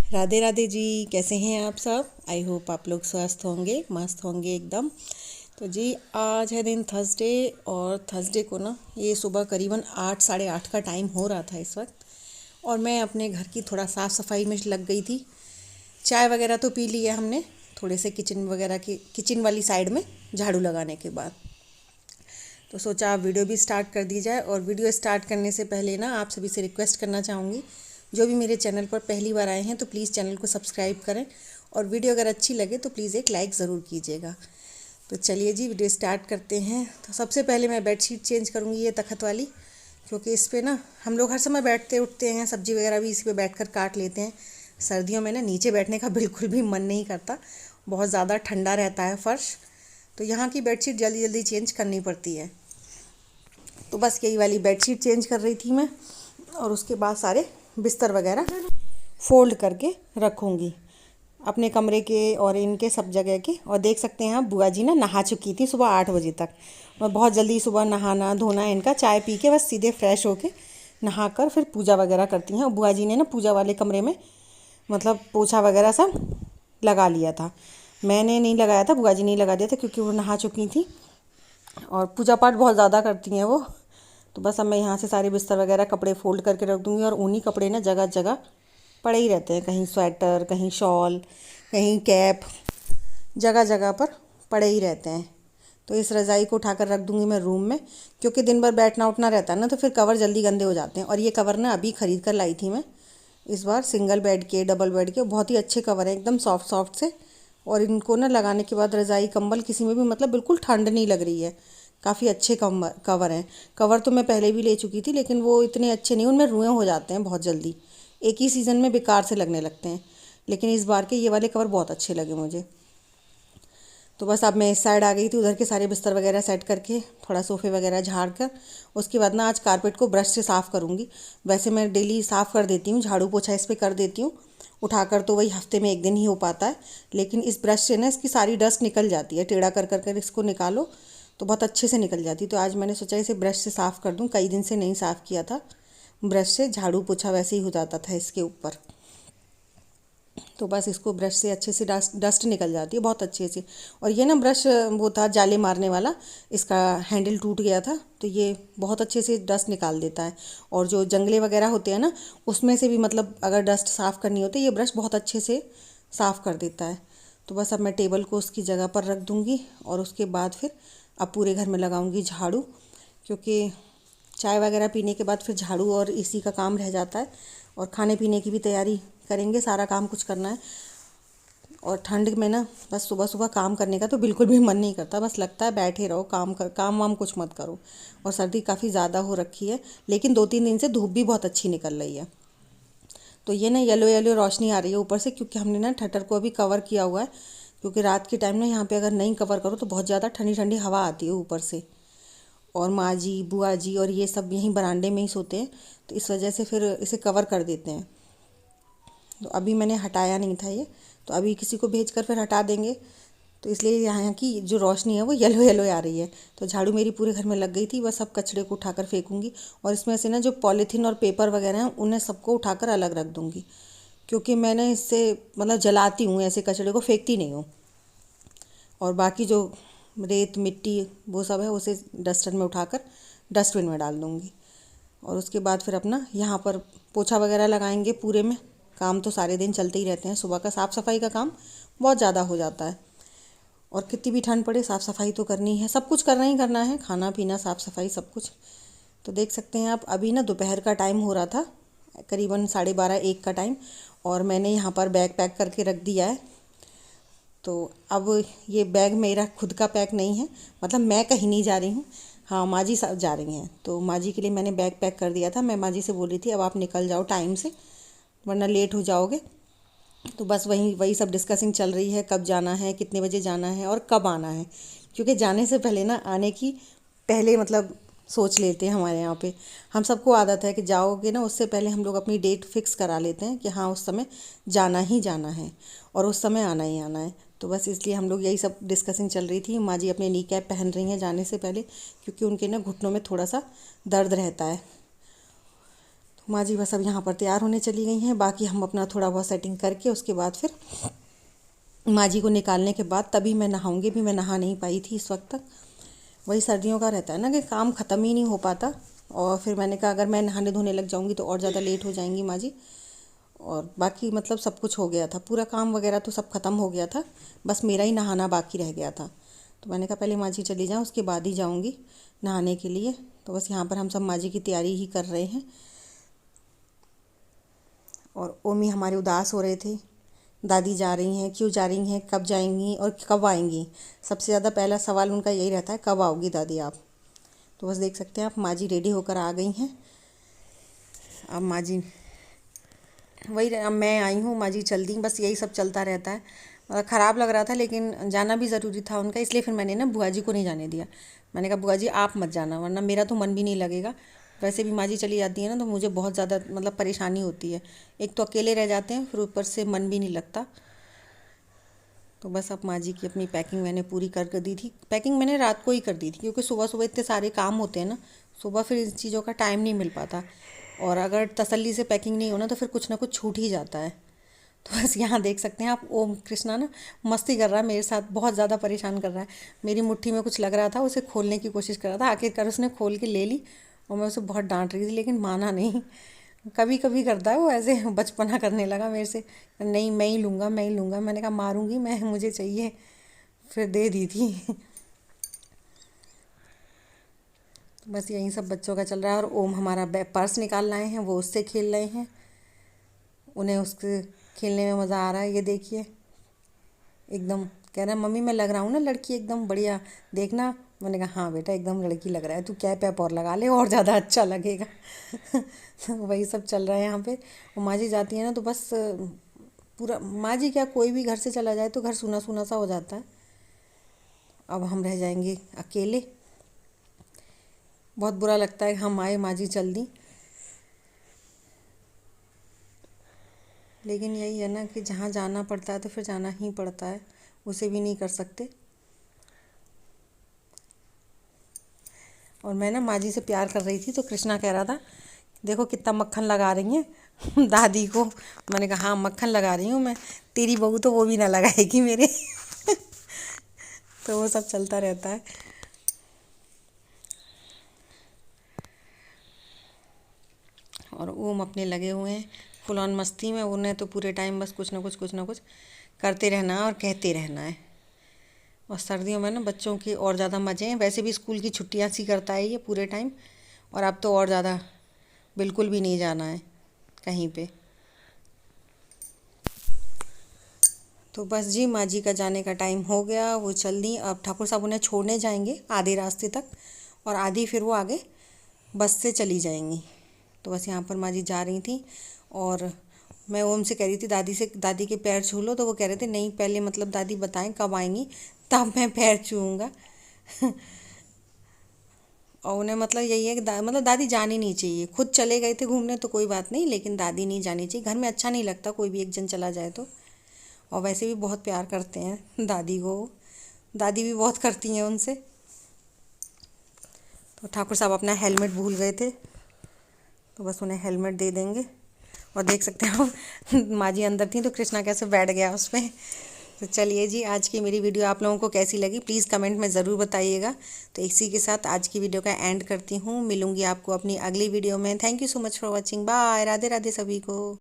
राधे राधे जी। कैसे हैं आप सब? आई होप आप लोग स्वस्थ होंगे, मस्त होंगे एकदम। तो जी आज है दिन थर्सडे, और थर्सडे को ना ये सुबह करीबन 8 साढ़े 8 का टाइम हो रहा था इस वक्त। और मैं अपने घर की थोड़ा साफ़ सफाई में लग गई थी। चाय वगैरह तो पी लिया हमने, थोड़े से किचन वगैरह की किचन वाली साइड में झाड़ू लगाने के बाद तो सोचा आप वीडियो भी स्टार्ट कर दी जाए। और वीडियो स्टार्ट करने से पहले ना आप सभी से रिक्वेस्ट करना चाहूँगी, जो भी मेरे चैनल पर पहली बार आए हैं तो प्लीज़ चैनल को सब्सक्राइब करें, और वीडियो अगर अच्छी लगे तो प्लीज़ एक लाइक ज़रूर कीजिएगा। तो चलिए जी वीडियो स्टार्ट करते हैं। तो सबसे पहले मैं बेडशीट चेंज करूँगी, ये तखत वाली, क्योंकि इस पर ना हम लोग हर समय बैठते उठते हैं, सब्जी वगैरह भी इसी पे बैठ कर काट लेते हैं। सर्दियों में ना नीचे बैठने का बिल्कुल भी मन नहीं करता, बहुत ज़्यादा ठंडा रहता है फर्श। तो यहाँ की बेडशीट जल्दी जल्दी चेंज करनी पड़ती है। तो बस यही वाली बेडशीट चेंज कर रही थी मैं, और उसके बाद सारे बिस्तर वगैरह फोल्ड करके रखूँगी अपने कमरे के और इनके सब जगह के। और देख सकते हैं आप, बुआ जी ना नहा चुकी थी सुबह 8 बजे तक। मैं बहुत जल्दी सुबह नहाना धोना इनका, चाय पी के बस सीधे फ्रेश होके नहा कर फिर पूजा वगैरह करती हैं। और बुआ जी ने ना पूजा वाले कमरे में मतलब पोछा वगैरह सब लगा लिया था। मैंने नहीं लगाया था, बुआ जी ने लगा दिया था, क्योंकि वो नहा चुकी थी और पूजा पाठ बहुत ज़्यादा करती हैं वो। तो बस अब मैं यहाँ से सारे बिस्तर वगैरह कपड़े फोल्ड करके रख दूँगी। और ऊनी कपड़े ना जगह जगह पड़े ही रहते हैं, कहीं स्वेटर, कहीं शॉल, कहीं कैप, जगह जगह पर पड़े ही रहते हैं। तो इस रज़ाई को उठाकर रख दूँगी मैं रूम में, क्योंकि दिन भर बैठना उठना रहता है ना, तो फिर कवर जल्दी गंदे हो जाते हैं। और ये कवर ना अभी ख़रीद कर लाई थी मैं इस बार, सिंगल बेड के डबल बेड के, बहुत ही अच्छे कवर हैं, एकदम सॉफ्ट सॉफ्ट से। और इनको ना लगाने के बाद रज़ाई कंबल किसी में भी मतलब बिल्कुल ठंड नहीं लग रही है। काफ़ी अच्छे कवर हैं। कवर तो मैं पहले भी ले चुकी थी, लेकिन वो इतने अच्छे नहीं, उनमें रुएँ हो जाते हैं बहुत जल्दी, एक ही सीज़न में बेकार से लगने लगते हैं। लेकिन इस बार के ये वाले कवर बहुत अच्छे लगे मुझे। तो बस अब मैं इस साइड आ गई थी, उधर के सारे बिस्तर वगैरह सेट करके, थोड़ा सोफ़े वगैरह झाड़ कर उसके बाद ना आज कारपेट को ब्रश से साफ़ करूँगी। वैसे मैं डेली साफ़ कर देती हूँ, झाड़ू पोछा इस पर कर देती हूँ उठाकर, तो वही हफ्ते में एक दिन ही हो पाता है। लेकिन इस ब्रश से ना इसकी सारी डस्ट निकल जाती है, टेढ़ा कर कर कर इसको निकालो तो बहुत अच्छे से निकल जाती है। तो आज मैंने सोचा इसे ब्रश से साफ़ कर दूँ, कई दिन से नहीं साफ़ किया था ब्रश से, झाड़ू पोछा वैसे ही हो जाता था इसके ऊपर। तो बस इसको ब्रश से अच्छे से डस्ट निकल जाती है बहुत अच्छे से। और ये ना ब्रश वो था जाले मारने वाला, इसका हैंडल टूट गया था, तो ये बहुत अच्छे से डस्ट निकाल देता है। और जो जंगले वगैरह होते हैं ना, उसमें से भी मतलब अगर डस्ट साफ़ करनी होती है, ये ब्रश बहुत अच्छे से साफ़ कर देता है। तो बस अब मैं टेबल को उसकी जगह पर रख दूँगी, और उसके बाद फिर अब पूरे घर में लगाऊँगी झाड़ू, क्योंकि चाय वगैरह पीने के बाद फिर झाड़ू और इसी का काम रह जाता है। और खाने पीने की भी तैयारी करेंगे, सारा काम कुछ करना है। और ठंड में ना बस सुबह सुबह काम करने का तो बिल्कुल भी मन नहीं करता, बस लगता है बैठे रहो, काम वाम कुछ मत करो। और सर्दी काफ़ी ज़्यादा हो रखी है, लेकिन 2-3 दिन से धूप भी बहुत अच्छी निकल रही है। तो ये ना येलो येलो रोशनी आ रही है ऊपर से, क्योंकि हमने ना ठटर को अभी कवर किया हुआ है। क्योंकि रात के टाइम ना यहाँ पे अगर नहीं कवर करो तो बहुत ज़्यादा ठंडी ठंडी हवा आती है ऊपर से। और माँ जी, बुआ जी और ये सब यहीं बरामदे में ही सोते हैं, तो इस वजह से फिर इसे कवर कर देते हैं। तो अभी मैंने हटाया नहीं था ये, तो अभी किसी को भेज कर फिर हटा देंगे। तो इसलिए यहाँ की जो रोशनी है वो येलो येलो आ रही है। तो झाड़ू मेरी पूरे घर में लग गई थी, बस सब कचड़े को उठाकर फेंकूँगी। और इसमें से ना जो पॉलीथीन और पेपर वगैरह हैं उन्हें सबको उठाकर अलग रख दूँगी, क्योंकि मैंने इससे मतलब जलाती हूँ, ऐसे कचड़े को फेंकती नहीं हूँ। और बाकी जो रेत मिट्टी वो सब है उसे डस्टबिन में उठाकर डस्टबिन में डाल दूँगी। और उसके बाद फिर अपना यहाँ पर पोछा वगैरह लगाएंगे पूरे में। काम तो सारे दिन चलते ही रहते हैं, सुबह का साफ़ सफाई का काम बहुत ज़्यादा हो जाता है। और कितनी भी ठंड पड़े साफ़ सफाई तो करनी है, सब कुछ करना ही करना है, खाना पीना साफ़ सफाई सब कुछ। तो देख सकते हैं आप, अभी ना दोपहर का टाइम हो रहा था, करीबन 12:30-1 का टाइम। और मैंने यहाँ पर बैग पैक करके रख दिया है। तो अब ये बैग मेरा खुद का पैक नहीं है, मतलब मैं कहीं नहीं जा रही हूँ, हाँ माँ जी सब जा रही हैं, तो माँ जी के लिए मैंने बैग पैक कर दिया था। मैं माँ जी से बोल रही थी अब आप निकल जाओ टाइम से, वरना लेट हो जाओगे। तो बस वही वही सब डिस्कसिंग चल रही है, कब जाना है, कितने बजे जाना है और कब आना है। क्योंकि जाने से पहले ना आने की पहले मतलब सोच लेते हैं, हमारे यहाँ पे हम सबको आदत है कि जाओगे ना उससे पहले हम लोग अपनी डेट फिक्स करा लेते हैं कि हाँ उस समय जाना ही जाना है और उस समय आना ही आना है। तो बस इसलिए हम लोग यही सब डिस्कसिंग चल रही थी। माँ जी अपने नी कैप पहन रही हैं जाने से पहले, क्योंकि उनके ना घुटनों में थोड़ा सा दर्द रहता है। माँ जी बस अब यहाँ पर तैयार होने चली गई हैं। बाकी हम अपना थोड़ा बहुत सेटिंग करके उसके बाद फिर माँ जी को निकालने के बाद तभी मैं नहाऊंगी। भी मैं नहा नहीं पाई थी इस वक्त तक। वही सर्दियों का रहता है ना कि काम ख़त्म ही नहीं हो पाता। और फिर मैंने कहा अगर मैं नहाने धोने लग जाऊंगी तो और ज़्यादा लेट हो जाएंगी माँ जी। और बाकी मतलब सब कुछ हो गया था, पूरा काम वगैरह तो सब ख़त्म हो गया था, बस मेरा ही नहाना बाकी रह गया था। तो मैंने कहा पहले माँ जी चली जाऊँ, उसके बाद ही जाऊँगी नहाने के लिए। तो बस यहाँ पर हम सब माँ जी की तैयारी ही कर रहे हैं। और ओमी हमारे उदास हो रहे थे, दादी जा रही हैं, क्यों जा रही हैं, कब जाएंगी और कब आएंगी। सबसे ज़्यादा पहला सवाल उनका यही रहता है, कब आओगी दादी आप। तो बस देख सकते हैं आप, माँ जी रेडी होकर आ गई हैं। अब माँ जी वही, अब मैं आई हूँ, माँ जी चल दी, बस यही सब चलता रहता है। ख़राब लग रहा था लेकिन जाना भी ज़रूरी था उनका, इसलिए फिर मैंने ना बुआ जी को नहीं जाने दिया। मैंने कहा बुआ जी आप मत जाना, वरना मेरा तो मन भी नहीं लगेगा। वैसे भी माँ जी चली जाती है ना तो मुझे बहुत ज़्यादा मतलब परेशानी होती है। एक तो अकेले रह जाते हैं, फिर ऊपर से मन भी नहीं लगता। तो बस अब माँ जी की अपनी पैकिंग मैंने पूरी कर दी थी। पैकिंग मैंने रात को ही कर दी थी, क्योंकि सुबह सुबह इतने सारे काम होते हैं ना, सुबह फिर इन चीज़ों का टाइम नहीं मिल पाता। और अगर तसल्ली से पैकिंग नहीं हो ना तो फिर कुछ ना कुछ छूट ही जाता है। तो बस यहाँ देख सकते हैं आप, ओम कृष्णा ना मस्ती कर रहा है मेरे साथ, बहुत ज़्यादा परेशान कर रहा है। मेरी मुट्ठी में कुछ लग रहा था, उसे खोलने की कोशिश कर रहा था, आखिरकार उसने खोल के ले ली। और मैं उसे बहुत डांट रही थी लेकिन माना नहीं। कभी कभी करता है वो ऐसे, बचपना करने लगा मेरे से, नहीं मैं ही लूँगा मैं ही लूँगा। मैंने कहा मारूंगी मैं, मुझे चाहिए, फिर दे दी थी। बस यही सब बच्चों का चल रहा है। और ओम हमारा पर्स निकाल लाए हैं, वो उससे खेल रहे हैं, उन्हें उसके खेलने में मज़ा आ रहा है। ये देखिए एकदम कह रहा है मम्मी मैं लग रहा हूँ ना लड़की एकदम बढ़िया, देखना। मैंने कहा हाँ बेटा एकदम लड़की लग रहा है, तू कैप वैप और लगा ले और ज़्यादा अच्छा लगेगा। तो वही सब चल रहा है यहाँ पे। और माँ जी जाती है ना तो बस पूरा, माँ जी क्या कोई भी घर से चला जाए तो घर सूना सूना सा हो जाता है। अब हम रह जाएंगे अकेले, बहुत बुरा लगता है। हम आए, माँ जी चल दी, लेकिन यही है ना कि जहाँ जाना पड़ता है तो फिर जाना ही पड़ता है, उसे भी नहीं कर सकते। और मैं ना माँ जी से प्यार कर रही थी तो कृष्णा कह रहा था देखो कितना मक्खन लगा रही हैं दादी को। मैंने कहा हाँ मक्खन लगा रही हूँ मैं, तेरी बहू तो वो भी ना लगाएगी मेरे। तो वो सब चलता रहता है। और ओम अपने लगे हुए हैं फुल ऑन मस्ती में। उन्हें तो पूरे टाइम बस कुछ ना कुछ करते रहना है और कहते रहना है। और सर्दियों में ना बच्चों के और ज़्यादा मज़े हैं। वैसे भी स्कूल की छुट्टियाँ सी करता है ये पूरे टाइम, और अब तो और ज़्यादा बिल्कुल भी नहीं जाना है कहीं पे। तो बस जी माँ जी का जाने का टाइम हो गया, वो चल दी। अब ठाकुर साहब उन्हें छोड़ने जाएंगे आधे रास्ते तक, और आधी फिर वो आगे बस से चली जाएंगी। तो बस यहाँ पर माँ जी जा रही थी। और मैं ओम से कह रही थी दादी से, दादी के पैर छू लो, तो वो कह रहे थे नहीं पहले मतलब दादी बताएं कब आएंगी तब मैं पैर छूऊंगा। और उन्हें मतलब यही है कि मतलब दादी जानी नहीं चाहिए। खुद चले गए थे घूमने तो कोई बात नहीं, लेकिन दादी नहीं जानी चाहिए। घर में अच्छा नहीं लगता कोई भी एक जन चला जाए तो। और वैसे भी बहुत प्यार करते हैं दादी को, दादी भी बहुत करती हैं उनसे। तो ठाकुर साहब अपना हेलमेट भूल गए थे, तो बस उन्हें हेलमेट दे देंगे। और देख सकते हो माँ जी अंदर थी तो कृष्णा कैसे बैठ गया उस पर। तो चलिए जी, आज की मेरी वीडियो आप लोगों को कैसी लगी प्लीज़ कमेंट में ज़रूर बताइएगा। तो इसी के साथ आज की वीडियो का एंड करती हूँ, मिलूँगी आपको अपनी अगली वीडियो में। Thank you so much for watching, bye, Radhe Radhe सभी को।